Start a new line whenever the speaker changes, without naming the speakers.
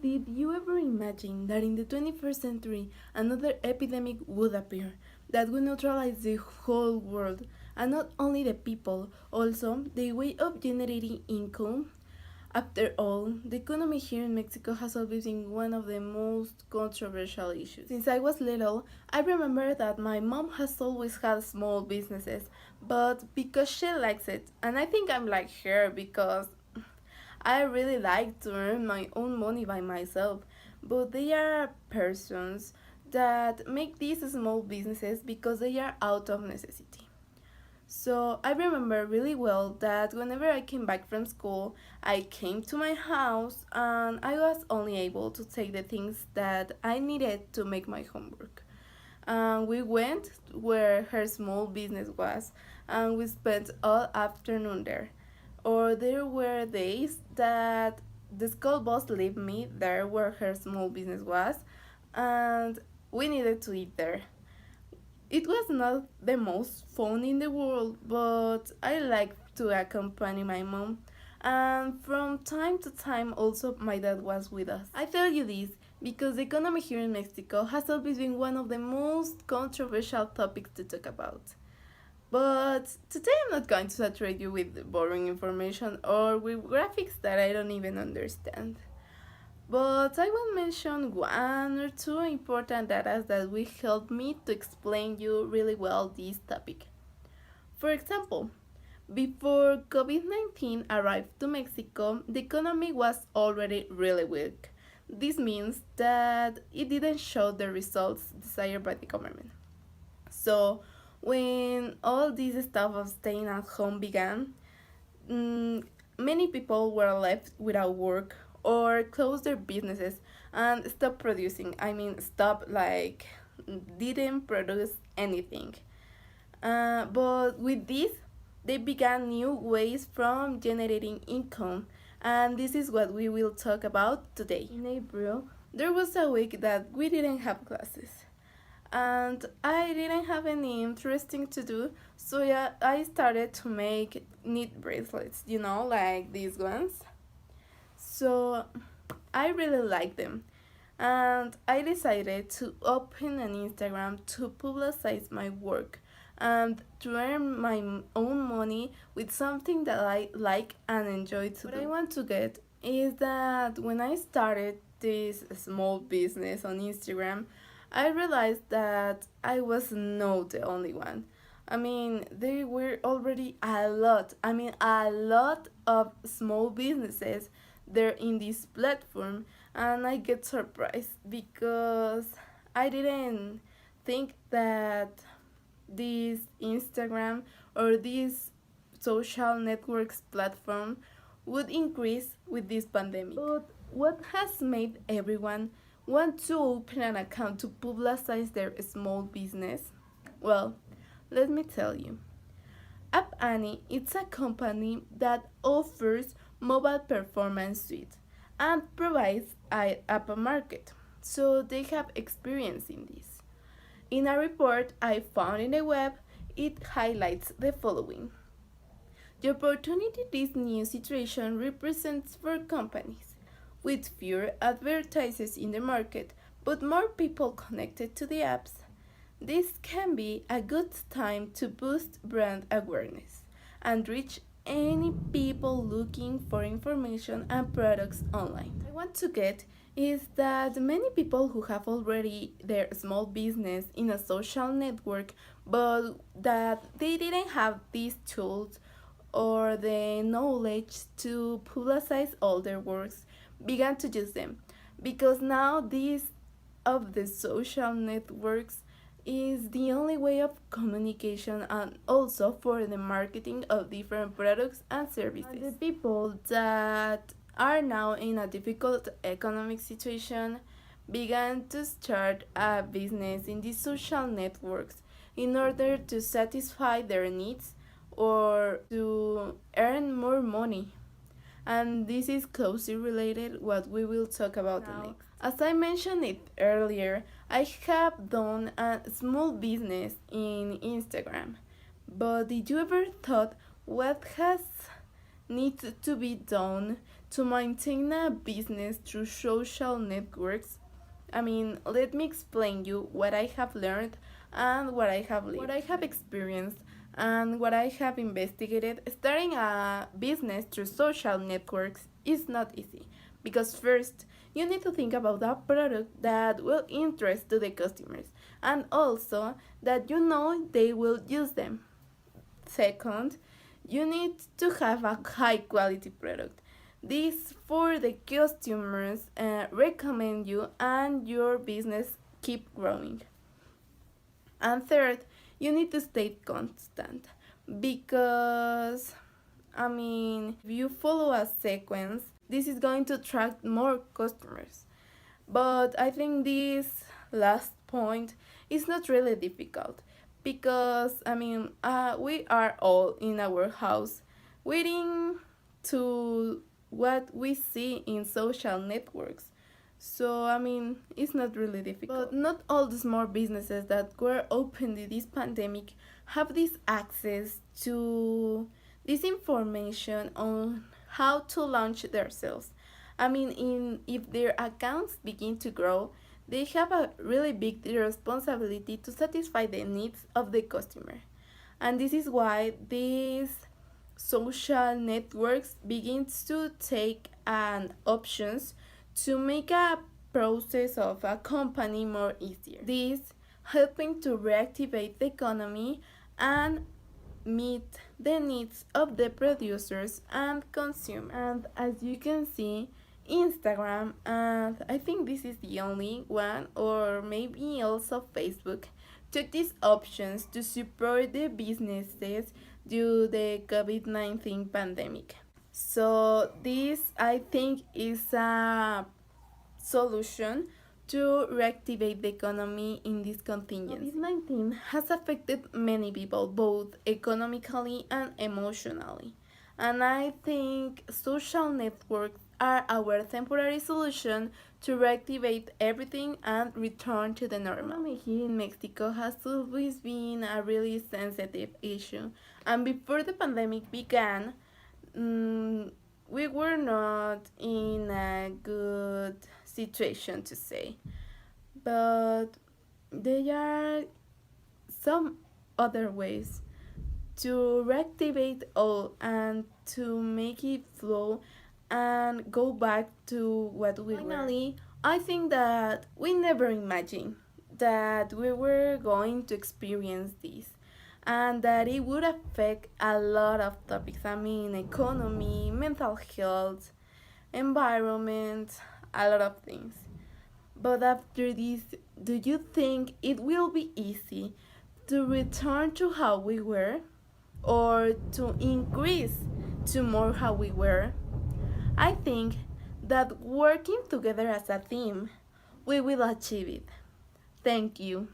Did you ever imagine that in the 21st century another epidemic would appear that would neutralize the whole world, and not only the people, also the way of generating income? After all, the economy here in Mexico has always been one of the most controversial issues. Since I was little, I remember that my mom has always had small businesses, but because she likes it, and I think I'm like her because I really like to earn my own money by myself, but there are persons that make these small businesses because they are out of necessity. So I remember really well that whenever I came back from school, I came to my house and I was only able to take the things that I needed to make my homework. And we went where her small business was, and we spent all afternoon there. Or there were days that the school bus left me there where her small business was, and we needed to eat there. It was not the most fun in the world, but I liked to accompany my mom. And from time to time, also my dad was with us. I tell you this because the economy here in Mexico has always been one of the most controversial topics to talk about. But today I'm not going to saturate you with boring information or with graphics that I don't even understand. But I will mention one or two important data that will help me to explain you really well this topic. For example, before COVID-19 arrived to Mexico, the economy was already really weak. This means that it didn't show the results desired by the government. So, when all this stuff of staying at home began, many people were left without work or closed their businesses and stopped producing. I mean, stop like didn't produce anything. But with this, they began new ways from generating income, and this is what we will talk about today. In April, there was a week that we didn't have classes, and I didn't have any interesting to do, so yeah, I started to make knit bracelets, like these ones. So I really like them, and I decided to open an Instagram to publicize my work and to earn my own money with something that I like and enjoy to do. What I want to get is that when I started this small business on Instagram, I realized that I was not the only one. I mean, there were already a lot of small businesses there in this platform, and I get surprised because I didn't think that this Instagram or this social networks platform would increase with this pandemic. But what has made everyone want to open an account to publicize their small business? Well, let me tell you. App Annie is a company that offers mobile performance suite and provides a app market, so they have experience in this. In a report I found in the web, it highlights the following. The opportunity this new situation represents for companies with fewer advertisers in the market but more people connected to the apps. This can be a good time to boost brand awareness and reach any people looking for information and products online. What I want to get is that many people who have already their small business in a social network but that they didn't have these tools or the knowledge to publicize all their works began to use them, because now these of the social networks is the only way of communication and also for the marketing of different products and services. And the people that are now in a difficult economic situation began to start a business in these social networks in order to satisfy their needs or to earn more money, and this is closely related what we will talk about next. As I mentioned it earlier, I have done a small business in Instagram, but did you ever thought what has needs to be done to maintain a business through social networks. I mean, let me explain you what I have learned and what I have lived, what I have experienced, and what I have investigated. Starting a business through social networks is not easy because first you need to think about a product that will interest to the customers and also that you know they will use them. Second, you need to have a high quality product. This for the customers recommend you and your business keep growing. And third, you need to stay constant because I mean, if you follow a sequence, this is going to attract more customers. But I think this last point is not really difficult because I mean, we are all in our house waiting to what we see in social networks. So I mean, it's not really difficult. But not all the small businesses that were opened in this pandemic have this access to this information on how to launch their sales. I mean, if their accounts begin to grow, they have a really big responsibility to satisfy the needs of the customer. And this is why these social networks begins to take an options to make a process of a company more easier. This helping to reactivate the economy and meet the needs of the producers and consumers. And as you can see, Instagram, and I think this is the only one, or maybe also Facebook, took these options to support the businesses due to the COVID-19 pandemic. So this I think is a solution to reactivate the economy in this contingency. COVID-19 has affected many people, both economically and emotionally. And I think social networks are our temporary solution to reactivate everything and return to the normal. Economy here in Mexico has always been a really sensitive issue. And before the pandemic began, we were not in a good situation to say, but there are some other ways to reactivate all and to make it flow and go back to what we Finally, were. I think that we never imagined that we were going to experience this and that it would affect a lot of topics. I mean, economy, mental health, environment, a lot of things. But after this, do you think it will be easy to return to how we were or to increase to more how we were? I think that working together as a team, we will achieve it. Thank you.